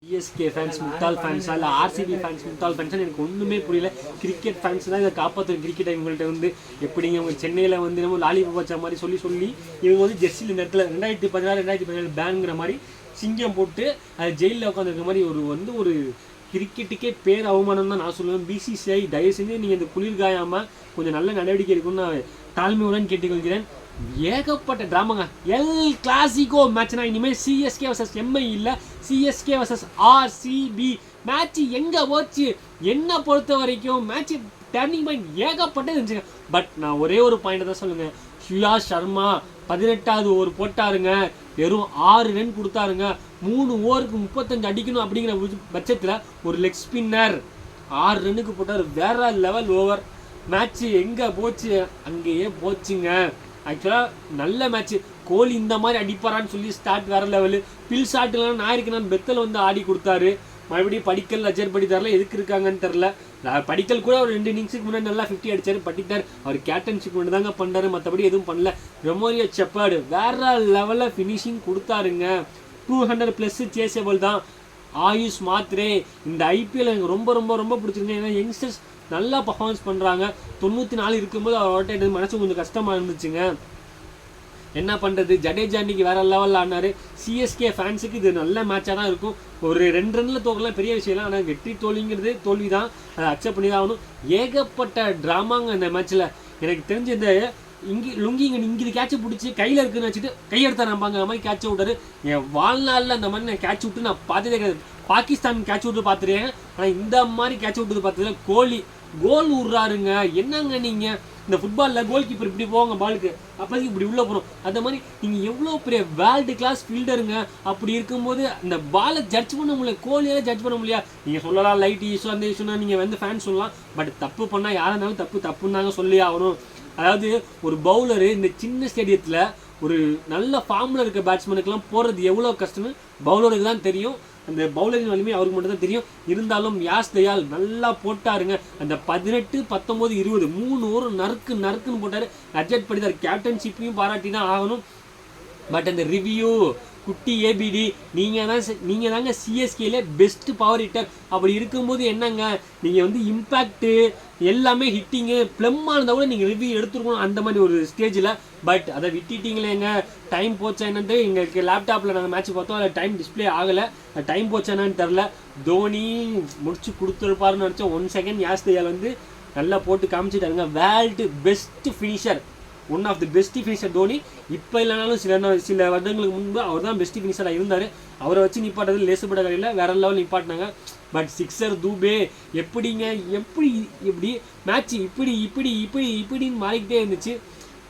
CSK fans முட்டாள் ஃபேன்ஸா இல்லை RCB fans முட்டாள் ஃபேன்ஸாக எனக்கு ஒன்றுமே புரியல. கிரிக்கெட் ஃபேன்ஸ் தான் இதை காப்பாற்றுற. கிரிக்கெட் இவங்கள்ட்ட வந்து எப்படிங்க அவங்க சென்னையில் வந்து நம்ம லாலிபாப் வச்ச மாதிரி சொல்லி இவங்க வந்து ஜெர்சியில் இந்த இடத்துல 2016 2017 பேனுங்கிற மாதிரி சிங்கம் போட்டு அது ஜெயிலில் உட்காந்துருக்க மாதிரி ஒரு கிரிக்கெட்டுக்கே பேர் அவமானம் தான் நான் சொல்லுவேன். பிசிசிஐ தயவு செஞ்சு நீங்கள் இந்த குளிர் காயாமல் கொஞ்சம் நல்ல நடவடிக்கை இருக்குன்னு நான் தாழ்மையுடன் கேட்டுக்கொள்கிறேன். ஏகப்பட்ட டிராமாங்க. எல் கிளாசிக்கோ மேட்ச்னா இனிமேல் சிஎஸ்கே வர்சஸ் எம்ஐ இல்லை, சிஎஸ்கே வர்சஸ் ஆர்சிபி மேட்ச் எங்கே போச்சு. என்னை பொறுத்த வரைக்கும் மேட்ச் டர்னிங் பாயிண்ட் ஏகப்பட்டது இருந்துச்சுங்க. பட் நான் ஒரே ஒரு பாயிண்ட் தான் சொல்லுங்கள். சுயாஷ் சர்மா 18வது ஓவர் போட்டாருங்க, வெறும் 6 ரன் கொடுத்தாருங்க. 3 ஓவருக்கு 35 அடிக்கணும் அப்படிங்கிற பட்சத்தில் ஒரு லெக் ஸ்பின்னர் 6 ரன்னுக்கு போட்டார். வேற லெவல் ஓவர். மேட்ச்சு எங்கே போச்சு, அங்கேயே போச்சுங்க. ஆக்சுவலாக நல்ல மேட்ச்சு. கோலி இந்த மாதிரி அடிப்பாரான்னு சொல்லி ஸ்டார்ட் வேறு லெவலு. பில் ஷாட்லாம் ஞாயிறுக்கு நான் பெத்தல் வந்து ஆடி கொடுத்தாரு. மறுபடியும் படிக்கல் அஜர் படித்தாரில் எதுக்கு இருக்காங்கன்னு தெரில. படிக்கல் கூட ஒரு 2 இன்னிங்ஸுக்கு முன்னாடி நல்லா 50 அடித்தார். பட்டித்தார் அவர் கேப்டன்ஷிப் மட்டும் தாங்க பண்ணார், மற்றபடி எதுவும் பண்ணல. ரொமோரியோ செப்பர்டு வேற லெவலில் ஃபினிஷிங் கொடுத்தாருங்க. 200+ சேசபிள் தான். ஆயுஷ் மாத்ரே இந்த ஐபிஎல் எனக்கு ரொம்ப ரொம்ப ரொம்ப பிடிச்சிருங்க. ஏன்னா யங்ஸ்டர்ஸ் நல்லா பர்ஃபார்மன்ஸ் பண்ணுறாங்க. 94 இருக்கும்போது அவர்கிட்ட மனசு கொஞ்சம் கஷ்டமாக இருந்துச்சுங்க. என்ன பண்ணுறது, ஜடேஜா அன்றைக்கி வேறு லெவலில் ஆனார். சிஎஸ்கே ஃபேன்ஸுக்கு இது நல்ல மேட்சாக தான் இருக்கும். ஒரு 2 ரன்னில் தோக்கலாம் பெரிய விஷயம். ஆனால் வெற்றி தோல்விங்கிறது தோல்வி தான், அதை அக்செப்ட் பண்ணி தான் ஆகணும். ஏகப்பட்ட ட்ராமாங்க இந்த மேட்ச்சில். எனக்கு தெரிஞ்ச இந்த இங்கே கேட்சை பிடிச்சி கையில் இருக்குன்னு வச்சுட்டு கையெடுத்தா நம்பாங்க மாதிரி கேட்சை விட்டாரு. என் வாழ்நாளில் அந்த மாதிரி நான் கேட்ச் விட்டு நான் பார்த்ததே கிடையாது. பாகிஸ்தான் கேட்ச் விட்டு பார்த்துருக்கேன், ஆனால் இந்த மாதிரி கேட்ச் விட்டு பார்த்ததுல கோலி கோல் விட்றாருங்க. என்னங்க நீங்கள் இந்த ஃபுட்பாலில் கோல் கீப்பர் இப்படி போவாங்க பாலுக்கு, அப்போதைக்கு இப்படி உள்ளே போகிறோம். அந்த மாதிரி நீங்கள் எவ்வளோ பெரிய வேர்ல்டு கிளாஸ் ஃபீல்டருங்க. அப்படி இருக்கும்போது அந்த பாலை ஜட்ஜ் பண்ண முடியல, கோலியால் ஜட்ஜ் பண்ண முடியாது. நீங்கள் சொல்லலாம் லைட் இஷ்யூ அந்த இஷ்யூனா நீங்கள் வந்து ஃபேன் சொல்லலாம். பட் தப்பு பண்ணால் யாராக இருந்தாலும் தப்புன்னு தாங்க சொல்லி ஆகணும். அதாவது ஒரு பவுலரு இந்த சின்ன ஸ்டேடியத்தில் ஒரு நல்ல ஃபார்மில் இருக்க பேட்ஸ்மேனுக்கெல்லாம் போகிறது எவ்வளோ கஷ்டம்னு பவுலருக்கு தான் தெரியும். அந்த பவுலரின் வலிமை அவருக்கு மட்டும் தான் தெரியும். இருந்தாலும் யாஷ் தயால் நல்லா போட்டாருங்க. அந்த 18, 19, 20 3 ஓவர் நறுக்குன்னு போட்டார். அஜட் படித்தார். கேப்டன்ஷிப்பையும் பாராட்டி தான் ஆகணும். பட் அந்த ரிவ்யூ குட்டி ஏபிடி நீங்கள் தாங்க சிஎஸ்கேல பெஸ்ட்டு பவர் ஹிட்டர். அப்படி இருக்கும்போது என்னங்க நீங்கள் வந்து இம்பேக்ட்டு எல்லாமே ஹிட்டிங்கு ப்ளம்மாக இருந்தால் கூட நீங்கள் ரிவ்யூ எடுத்துருக்கணும் அந்த மாதிரி ஒரு ஸ்டேஜில். பட் அதை விட்டுட்டிங்களேங்க. டைம் போச்சா என்னன்ட்டு எங்களுக்கு லேப்டாப்பில் நாங்கள் மேட்ச் பார்த்தோம், அதில் டைம் டிஸ்பிளே ஆகலை. டைம் போச்சா என்னன்னு தெரில. தோனி முடிச்சு கொடுத்துருப்பாருன்னு நினச்சோம். 1 செகண்ட் யாஷ் தயால் வந்து நல்லா போட்டு காமிச்சிட்டாருங்க. World best finisher, one of the best finisher Dhoni. இப்போ இல்லைனாலும் சில வருடங்களுக்கு முன்பு அவர் தான் பெஸ்ட் ஃபினிஷராக இருந்தார். அவரை வச்சு நிப்பாட்டது லேசுபட கடையில் வேற லெவல் நிப்பாட்டினாங்க. பட் சிக்ஸர் தூபே எப்படிங்க எப்படி மேட்ச் இப்படின்னு மாறிக்கிட்டே இருந்துச்சு.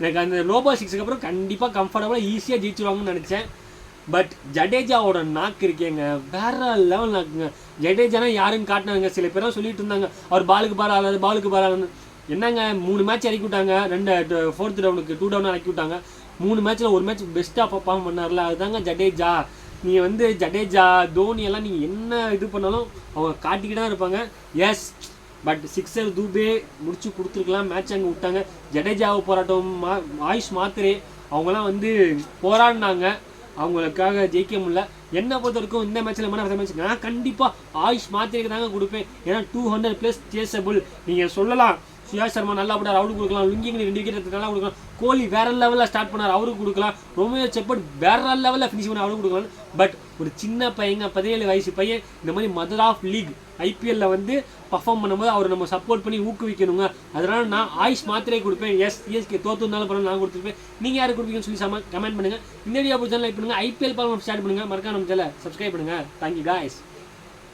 எனக்கு அந்த லோபா 6க்கு அப்புறம் கண்டிப்பாக கம்ஃபர்டபுளாக ஈஸியாக ஜெயிச்சிருவாங்கன்னு நினச்சேன். பட் ஜடேஜாவோட நாக்கு இருக்கேங்க, வேற லெவல் நாக்குங்க. ஜடேஜானா யாருன்னு காட்டினாங்க. சில பேரும் சொல்லிட்டு இருந்தாங்க அவர் பாலுக்கு பாராது. என்னங்க 3 மேட்ச் இறக்கி விட்டாங்க. 4th டவுனுக்கு 2 டவுன் இறக்கி விட்டாங்க. 3 மேட்ச்சில் ஒரு மேட்ச் பெஸ்ட்டாக பர்ஃபார்ம் பண்ணார்ல, அதுதாங்க ஜடேஜா. நீங்கள் வந்து ஜடேஜா தோனி எல்லாம் நீங்கள் என்ன இது பண்ணாலும் அவங்க காட்டிக்கிட்டு தான் இருப்பாங்க. எஸ், பட் சிக்ஸர் தூபே முடிச்சு கொடுத்துருக்கலாம். மேட்ச் அங்கே விட்டாங்க. ஜடேஜாவை போராட்டம், ஆயுஷ் மாத்ரே அவங்களாம் வந்து போராடினாங்க. அவங்களுக்காக ஜெயிக்க முடியல. என்னை பொறுத்த வரைக்கும் இந்த மேட்ச்சில் மேட்ச் நான் கண்டிப்பாக ஆயுஷ் மாத்ரேக்கு தாங்க கொடுப்பேன். ஏன்னா 200+ சேசபிள். நீங்கள் சொல்லலாம் சுயாஷ் சர்மா நல்லா போட்டார், அவருக்கு கொடுக்கலாம். லுங்கிங்க 2 விக்கெட் நல்லா கொடுக்கலாம். கோலி வேற லெவலில் ஸ்டார்ட் பண்ணார், அவருக்கு கொடுக்கலாம். ரொமேயோ செப்பர்ட் வேற லெவலில் ஃபினிஷ் பண்ண அவருக்கு கொடுக்கலாம். பட் ஒரு சின்ன பையங்க 17 வயசு பையன் இந்த மாதிரி மதர் ஆஃப் லீக் ஐபிஎல்ல வந்து பர்ஃபார்ம் பண்ணும்போது அவர் நம்ம சப்போர்ட் பண்ணி ஊக்குவிக்கணுங்க. அதனால நான் ஆயுஷ் மாத்திரை கொடுப்பேன். சிஎஸ்கே தோத்துனாலும் பரவாயில்ல நான் கொடுத்துருப்பேன். நீங்கள் யாரும் கொடுப்பீங்கன்னு சொல்லி கமெண்ட் பண்ணுங்கள். இந்த வீடியோ பிடிச்சா லைக் பண்ணுங்கள். ஐபிஎல் பார்க்க ஸ்டார்ட் பண்ணுங்கள். மறக்காம நம்ம சேனலை சப்ஸ்கிரைப் பண்ணுங்கள். Thank you guys.